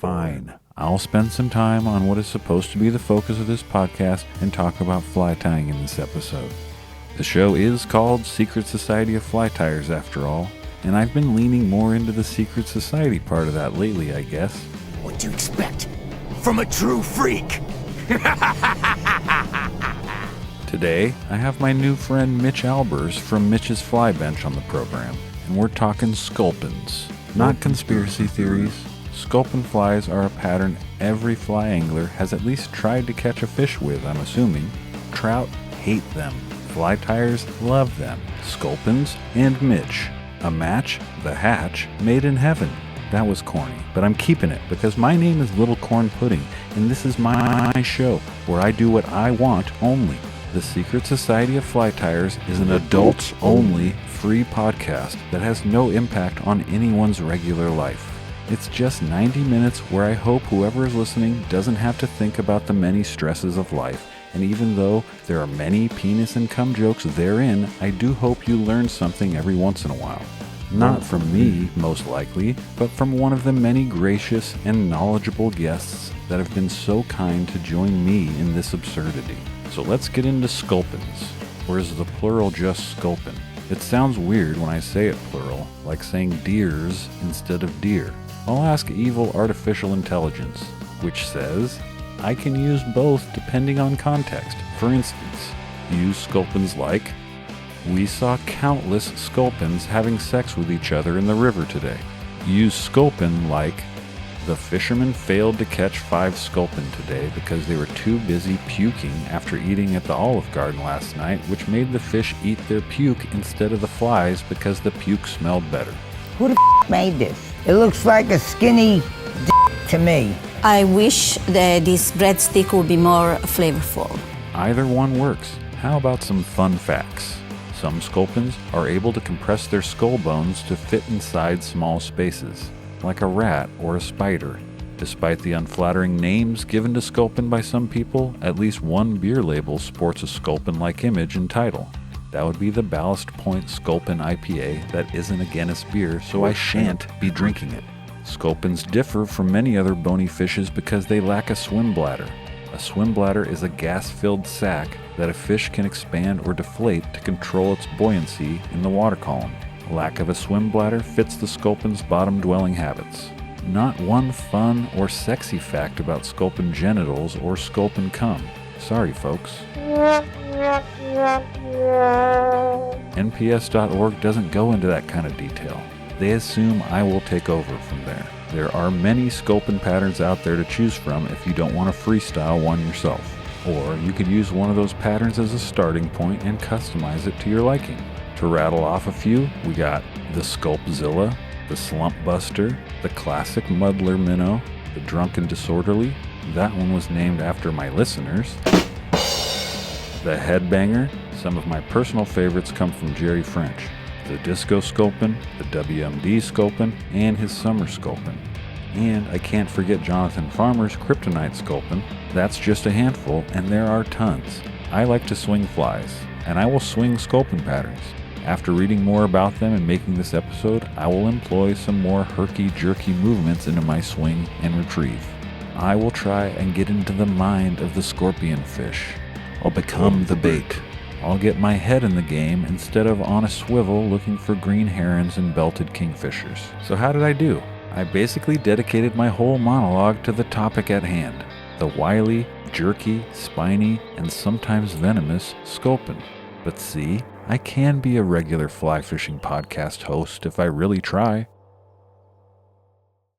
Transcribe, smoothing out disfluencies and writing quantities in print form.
Fine. I'll spend some time on what is supposed to be the focus of this podcast and talk about fly tying in this episode. The show is called Secret Society of Fly Tyers after all, and I've been leaning more into the secret society part of that lately, I guess. What do you expect from a true freak? Today, I have my new friend Mitch Albers from Mitch's Fly Bench on the program, and we're talking sculpins, not conspiracy theories. Sculpin flies are a pattern every fly angler has at least tried to catch a fish with, I'm assuming. Trout hate them. Fly tyers love them. Sculpins and Mitch. A match, the hatch, made in heaven. That was corny, but I'm keeping it because my name is Little Corn Pudding, and this is my show where I do what I want only. The Secret Society of Fly Tyers is an adults-only free podcast that has no impact on anyone's regular life. It's just 90 minutes where I hope whoever is listening doesn't have to think about the many stresses of life. And even though there are many penis and cum jokes therein, I do hope you learn something every once in a while. Not from me, most likely, but from one of the many gracious and knowledgeable guests that have been so kind to join me in this absurdity. So let's get into sculpins, or is the plural just sculpin? It sounds weird when I say it plural, like saying deers instead of deer. I'll ask evil artificial intelligence, which says, I can use both depending on context. For instance, use sculpins like, we saw countless sculpins having sex with each other in the river today. Use sculpin like, the fishermen failed to catch 5 sculpin today because they were too busy puking after eating at the Olive Garden last night, which made the fish eat their puke instead of the flies because the puke smelled better. Who the made this? It looks like a skinny to me. I wish that this breadstick would be more flavorful. Either one works. How about some fun facts? Some sculpins are able to compress their skull bones to fit inside small spaces, like a rat or a spider. Despite the unflattering names given to sculpin by some people, at least one beer label sports a sculpin-like image and title. That would be the Ballast Point Sculpin IPA that isn't a Guinness beer, so I shan't be drinking it. Sculpins differ from many other bony fishes because they lack a swim bladder. A swim bladder is a gas-filled sac that a fish can expand or deflate to control its buoyancy in the water column. Lack of a swim bladder fits the sculpin's bottom-dwelling habits. Not one fun or sexy fact about sculpin genitals or sculpin cum. Sorry, folks. NPS.org doesn't go into that kind of detail. They assume I will take over from there. There are many sculpin patterns out there to choose from if you don't want to freestyle one yourself. Or you could use one of those patterns as a starting point and customize it to your liking. To rattle off a few, we got the Sculpzilla, the Slump Buster, the Classic Muddler Minnow, the Drunken Disorderly. That one was named after my listeners. The Headbanger. Some of my personal favorites come from Jerry French. The Disco Sculpin, the WMD Sculpin, and his Summer Sculpin. And I can't forget Jonathan Farmer's Kryptonite Sculpin. That's just a handful, and there are tons. I like to swing flies, and I will swing sculpin patterns. After reading more about them and making this episode, I will employ some more herky-jerky movements into my swing and retrieve. I will try and get into the mind of the scorpion fish. I'll become the bait. I'll get my head in the game instead of on a swivel looking for green herons and belted kingfishers. So how did I do? I basically dedicated my whole monologue to the topic at hand. The wily, jerky, spiny, and sometimes venomous sculpin. But see, I can be a regular fly fishing podcast host if I really try.